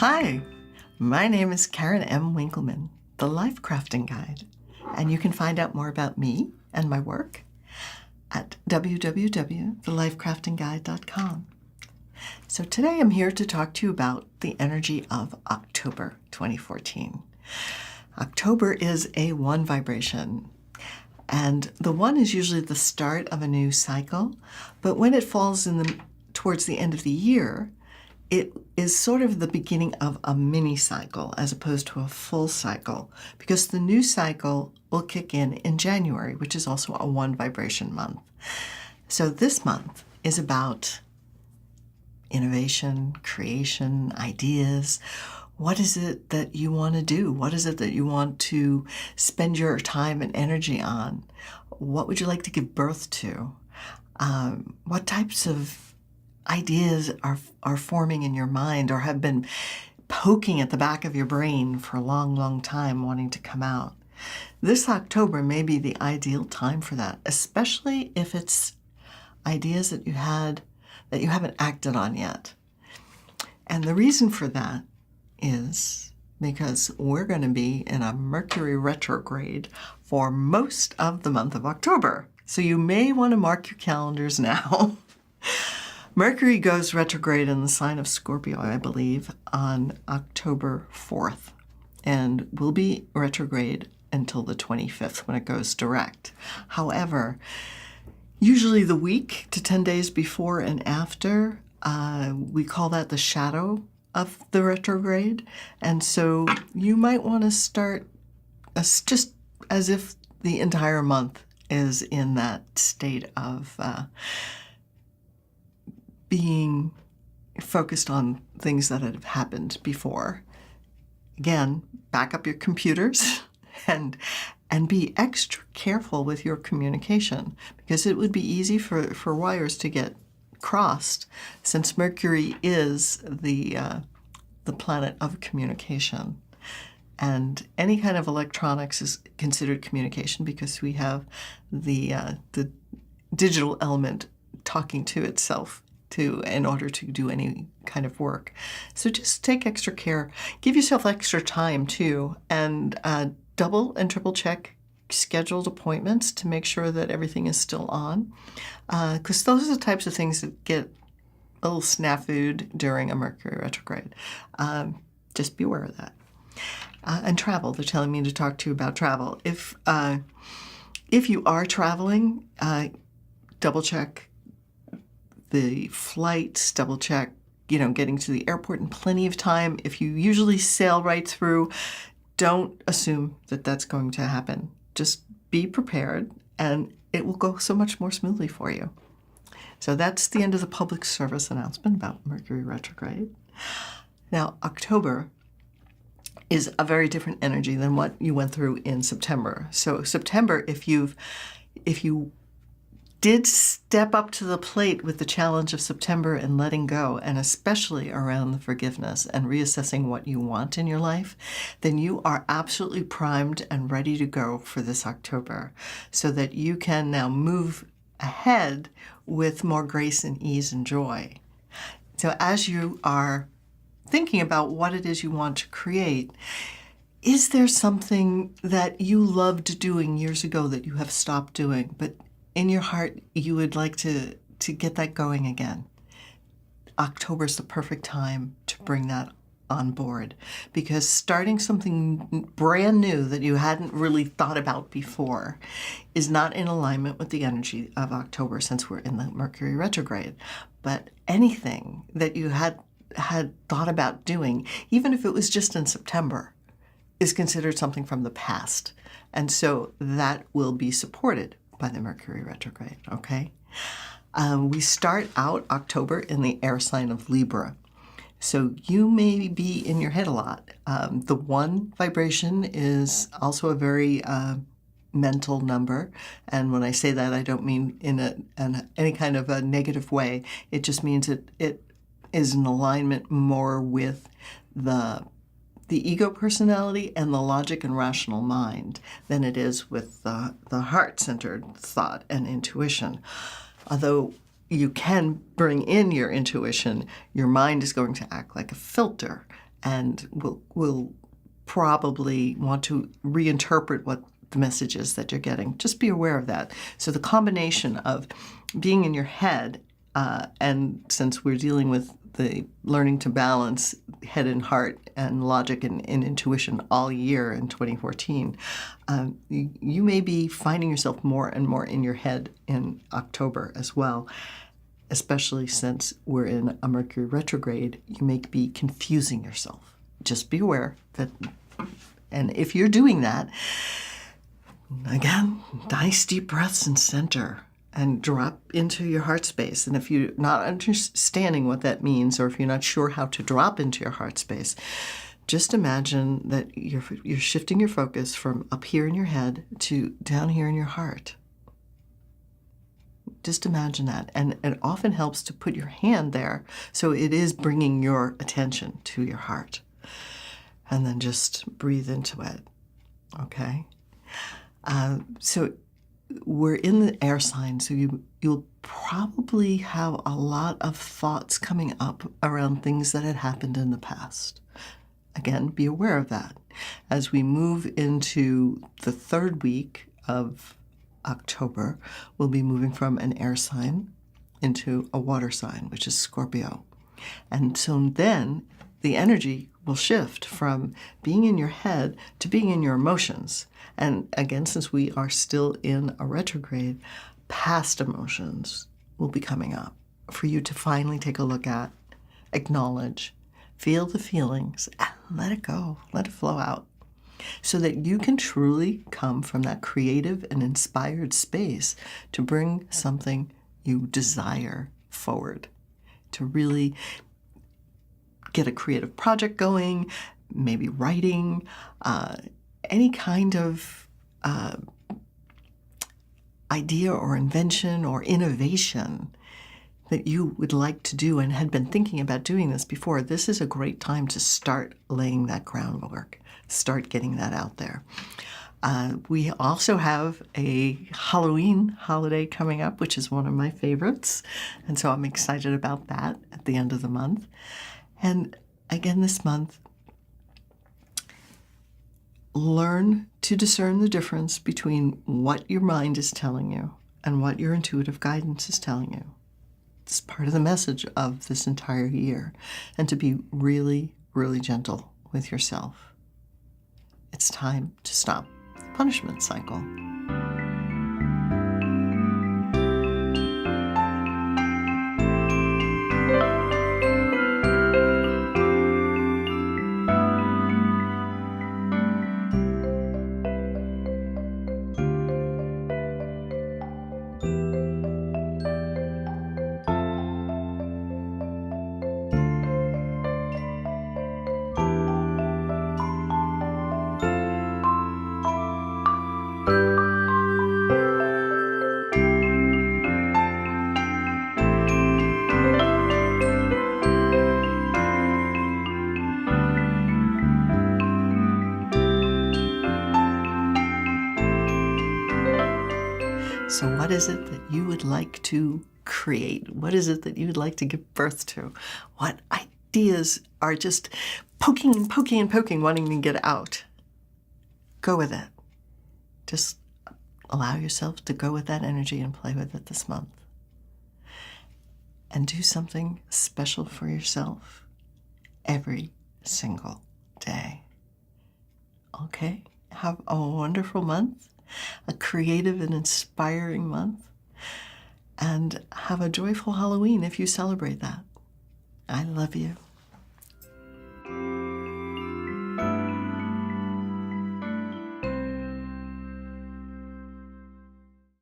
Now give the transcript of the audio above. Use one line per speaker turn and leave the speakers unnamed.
Hi, my name is Karen M. Winkleman, the Life Crafting Guide, and you can find out more about me and my work at www.thelifecraftingguide.com. So today I'm here to talk to you about the energy of October 2014. October is a 1 vibration, and the 1 is usually the start of a new cycle, but when it falls towards the end of the year, it is sort of the beginning of a mini cycle as opposed to a full cycle, because the new cycle will kick in January, which is also a 1 vibration month. So this month is about innovation, creation, ideas. What is it that you want to do? What is it that you want to spend your time and energy on? What would you like to give birth to? What types of ideas are forming in your mind or have been poking at the back of your brain for a long, long time, wanting to come out? This October may be the ideal time for that, especially if it's ideas that you haven't acted on yet. And the reason for that is because we're going to be in a Mercury retrograde for most of the month of October. So you may want to mark your calendars now. Mercury goes retrograde in the sign of Scorpio, I believe, on October 4th, and will be retrograde until the 25th when it goes direct. However, usually the week to 10 days before and after, we call that the shadow of the retrograde, and so you might want to start just as if the entire month is in that state of being focused on things that have happened before. Again, back up your computers and be extra careful with your communication, because it would be easy for wires to get crossed, since Mercury is the planet of communication. And any kind of electronics is considered communication, because we have the digital element talking to itself in order to do any kind of work. So just take extra care. Give yourself extra time too, and double and triple check scheduled appointments to make sure that everything is still on, because those are the types of things that get a little snafu'd during a Mercury retrograde. Just be aware of that. And travel. They're telling me to talk to you about travel. If you are traveling, double check the flights, double check, getting to the airport in plenty of time. If you usually sail right through, don't assume that that's going to happen. Just be prepared, and it will go so much more smoothly for you. So that's the end of the public service announcement about Mercury retrograde. Now, October is a very different energy than what you went through in September. So September, if you did step up to the plate with the challenge of September and letting go, and especially around the forgiveness and reassessing what you want in your life, then you are absolutely primed and ready to go for this October, so that you can now move ahead with more grace and ease and joy. So as you are thinking about what it is you want to create, is there something that you loved doing years ago that you have stopped doing, but in your heart you would like to get that going again? October is the perfect time to bring that on board, because starting something brand new that you hadn't really thought about before is not in alignment with the energy of October, since we're in the Mercury retrograde. But anything that you had thought about doing, even if it was just in September, is considered something from the past. And so that will be supported by the Mercury retrograde, okay? We start out October in the air sign of Libra. So you may be in your head a lot. The 1 vibration is also a very mental number. And when I say that, I don't mean in any kind of a negative way. It just means it is in alignment more with the ego personality and the logic and rational mind than it is with the heart-centered thought and intuition. Although you can bring in your intuition, your mind is going to act like a filter and will probably want to reinterpret what the message is that you're getting. Just be aware of that. So the combination of being in your head, and since we're dealing with the learning to balance head and heart and logic and intuition all year in 2014, you may be finding yourself more and more in your head in October as well, especially since we're in a Mercury retrograde. You may be confusing yourself. Just be aware that, and if you're doing that, again, nice deep breaths and center and drop into your heart space. And if you're not understanding what that means, or if you're not sure how to drop into your heart space, just imagine that you're shifting your focus from up here in your head to down here in your heart. Just imagine that. And it often helps to put your hand there, so it is bringing your attention to your heart. And then just breathe into it, okay? So we're in the air sign, so you'll probably have a lot of thoughts coming up around things that had happened in the past. Again, be aware of that. As we move into the third week of October, we'll be moving from an air sign into a water sign, which is Scorpio. And so then the energy will shift from being in your head to being in your emotions. And again, since we are still in a retrograde, past emotions will be coming up for you to finally take a look at, acknowledge, feel the feelings, and let it go, let it flow out, so that you can truly come from that creative and inspired space to bring something you desire forward, to really get a creative project going, maybe writing, any kind of idea or invention or innovation that you would like to do and had been thinking about doing this before. This is a great time to start laying that groundwork, start getting that out there. We also have a Halloween holiday coming up, which is one of my favorites. And so I'm excited about that at the end of the month. And again, this month, learn to discern the difference between what your mind is telling you and what your intuitive guidance is telling you. It's part of the message of this entire year. And to be really, really gentle with yourself. It's time to stop the punishment cycle. So what is it that you would like to create? What is it that you would like to give birth to? What ideas are just poking and poking and poking, wanting to get out? Go with it. Just allow yourself to go with that energy and play with it this month. And do something special for yourself every single day. Okay? Have a wonderful month. A creative and inspiring month, and have a joyful Halloween if you celebrate that. I love you.